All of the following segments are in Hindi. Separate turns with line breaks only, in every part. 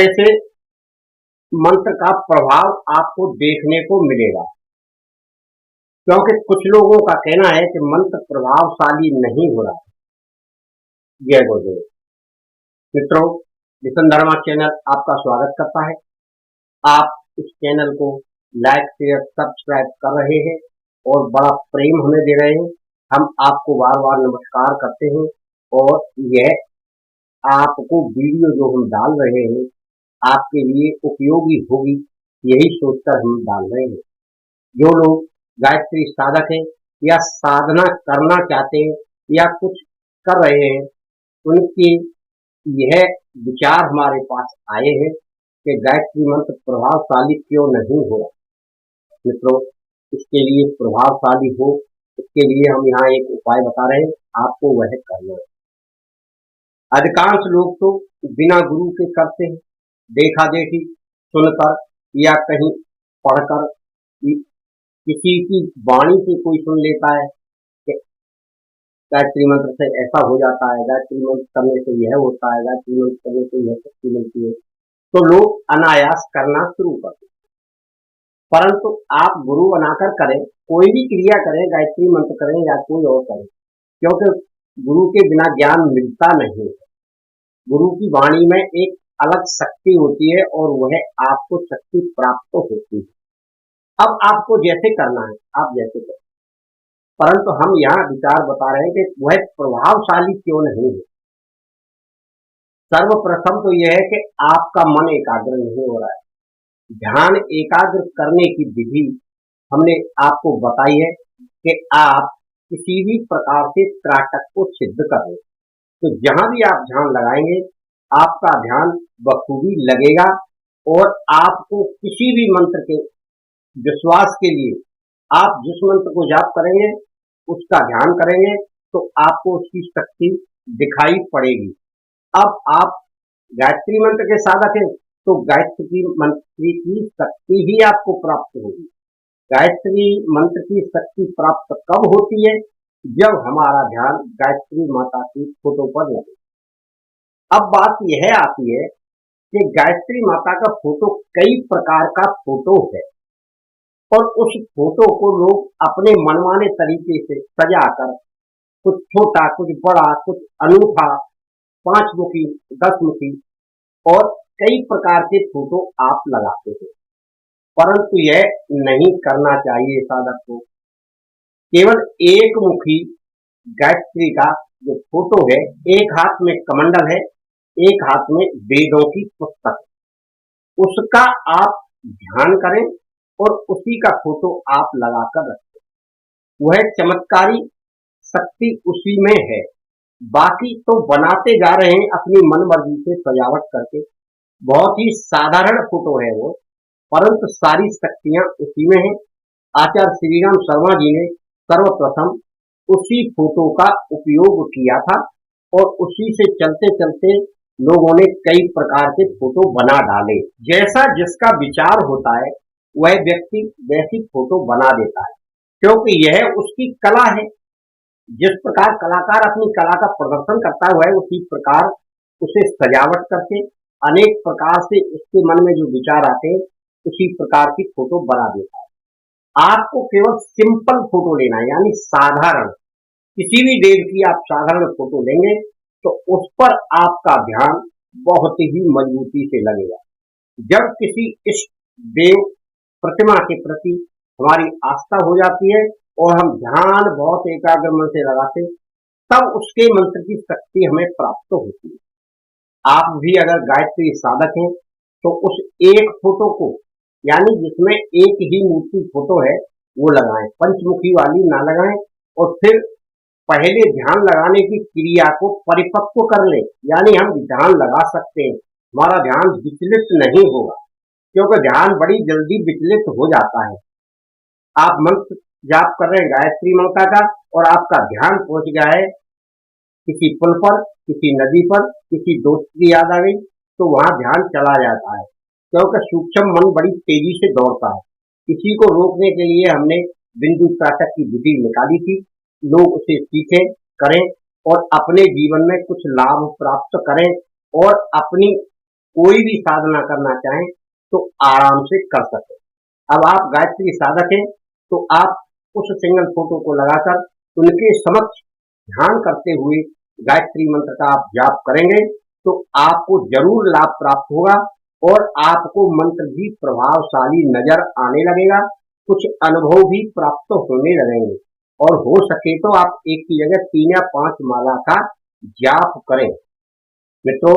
तरह से मंत्र का प्रभाव आपको देखने को मिलेगा, क्योंकि कुछ लोगों का कहना है कि मंत्र प्रभावशाली नहीं हो रहा है। जय गुरुदेव। मित्रों, मिशन धर्मा चैनल आपका स्वागत करता है। आप इस चैनल को लाइक शेयर सब्सक्राइब कर रहे हैं और बड़ा प्रेम हमें दे रहे हैं। हम आपको बार बार नमस्कार करते हैं और यह आपको वीडियो जो हम डाल रहे हैं आपके लिए उपयोगी होगी, यही सोचकर हम डाल रहे हैं। जो लोग गायत्री साधक हैं या साधना करना चाहते हैं या कुछ कर रहे हैं, उनके यह विचार हमारे पास आए हैं कि गायत्री मंत्र प्रभावशाली क्यों नहीं हो रहा। मित्रों, इसके लिए प्रभावशाली हो, इसके लिए हम यहाँ एक उपाय बता रहे हैं, आपको वह करना है। अधिकांश लोग तो बिना गुरु के करते हैं, देखा देखी सुनकर या कहीं पढ़कर, किसी की वाणी से कोई सुन लेता है कि गायत्री मंत्र से ऐसा हो जाता है, गायत्री मंत्र करने से यह होता है, गायत्री मंत्र करने से यह शक्ति मिलती है, तो लोग अनायास करना शुरू करते हैं। परंतु आप गुरु बनाकर करें, कोई भी क्रिया करें, गायत्री मंत्र करें या कोई और करें, क्योंकि गुरु के बिना ज्ञान मिलता नहीं है। गुरु की वाणी में एक अलग शक्ति होती है और वह आपको शक्ति प्राप्त होती है। अब आपको जैसे करना है आप जैसे करें, परंतु हम यहाँ विचार बता रहे हैं कि वह प्रभावशाली क्यों नहीं है। सर्वप्रथम तो यह है कि आपका मन एकाग्र नहीं हो रहा है। ध्यान एकाग्र करने की विधि हमने आपको बताई है कि आप किसी भी प्रकार से त्राटक को सिद्ध कर लें, तो जहां भी आप ध्यान लगाएंगे आपका ध्यान बखूबी लगेगा और आपको किसी भी मंत्र के विश्वास के लिए आप जिस मंत्र को जाप करेंगे उसका ध्यान करेंगे तो आपको उसकी शक्ति दिखाई पड़ेगी। अब आप गायत्री मंत्र के साधक हैं तो गायत्री मंत्र की शक्ति ही आपको प्राप्त होगी। गायत्री मंत्र की शक्ति प्राप्त कब होती है? जब हमारा ध्यान गायत्री माता की फोटो पर लगे। अब बात यह आती है कि गायत्री माता का फोटो कई प्रकार का फोटो है और उस फोटो को लोग अपने मनमाने तरीके से सजाकर, कुछ छोटा कुछ बड़ा कुछ अनूठा, 5 मुखी 10 मुखी और कई प्रकार के फोटो आप लगाते हैं, परंतु यह नहीं करना चाहिए साधक को। केवल एक मुखी गायत्री का जो फोटो है, एक हाथ में कमंडल है, एक हाथ में वेदों की पुस्तक, उसका आप ध्यान करें और उसी का फोटो आप लगाकर रखें। वह चमत्कारी शक्ति उसी में है। बाकी तो बनाते जा रहे हैं अपनी मन मर्जी से सजावट करके, बहुत ही साधारण फोटो है वो, परंतु सारी शक्तियां उसी में हैं। आचार्य श्री राम शर्मा जी ने सर्वप्रथम उसी फोटो का उपयोग किया था और उसी से चलते चलते लोगों ने कई प्रकार के फोटो बना डाले। जैसा जिसका विचार होता है वह व्यक्ति वैसी फोटो बना देता है, क्योंकि यह उसकी कला है। जिस प्रकार कलाकार अपनी कला का प्रदर्शन करता है वह उसी प्रकार उसे सजावट करके अनेक प्रकार से उसके मन में जो विचार आते हैं उसी प्रकार की फोटो बना देता है। आपको केवल सिंपल फोटो लेना है, यानी साधारण, किसी भी देव की आप साधारण फोटो लेंगे तो उस पर आपका ध्यान बहुत ही मजबूती से लगेगा। जब किसी इष्ट देव प्रतिमा के प्रति हमारी आस्था हो जाती है और हम ध्यान बहुत एकाग्र मन से लगाते, तब उसके मंत्र की शक्ति हमें प्राप्त होती है। आप भी अगर गायत्री साधक हैं तो उस एक फोटो को, यानी जिसमें एक ही मूर्ति फोटो है, वो लगाएं, पंचमुखी वाली ना लगाएं। और फिर पहले ध्यान लगाने की क्रिया को परिपक्व कर लें, यानी हम ध्यान लगा सकते हैं, हमारा ध्यान विचलित नहीं होगा, क्योंकि ध्यान बड़ी जल्दी विचलित हो जाता है। आप मंत्र जाप कर रहे हैं गायत्री माता का और आपका ध्यान पहुंच गया है किसी पुल पर, किसी नदी पर, किसी दोस्त की याद आ गई, तो वहां ध्यान चला जाता है, क्योंकि सूक्ष्म मन बड़ी तेजी से दौड़ता है। इसी को रोकने के लिए हमने बिंदु त्राटक की विधि निकाली थी। लोग उसे सीखें, करें और अपने जीवन में कुछ लाभ प्राप्त करें और अपनी कोई भी साधना करना चाहें तो आराम से कर सकें। अब आप गायत्री साधक हैं तो आप उस सिंगल फोटो को लगाकर उनके समक्ष ध्यान करते हुए गायत्री मंत्र का आप जाप करेंगे तो आपको जरूर लाभ प्राप्त होगा और आपको मंत्र भी प्रभावशाली नजर आने लगेगा, कुछ अनुभव भी प्राप्त होने लगेंगे और हो सके तो आप एक की जगह 3 या 5 माला का जाप करें। मित्रों,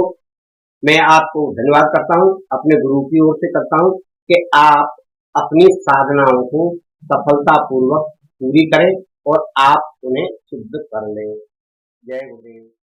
मैं आपको धन्यवाद करता हूं, अपने गुरु की ओर से करता हूं कि आप अपनी साधनाओं को सफलतापूर्वक पूरी करें और आप उन्हें सिद्ध कर लें। जय गुरुदेव।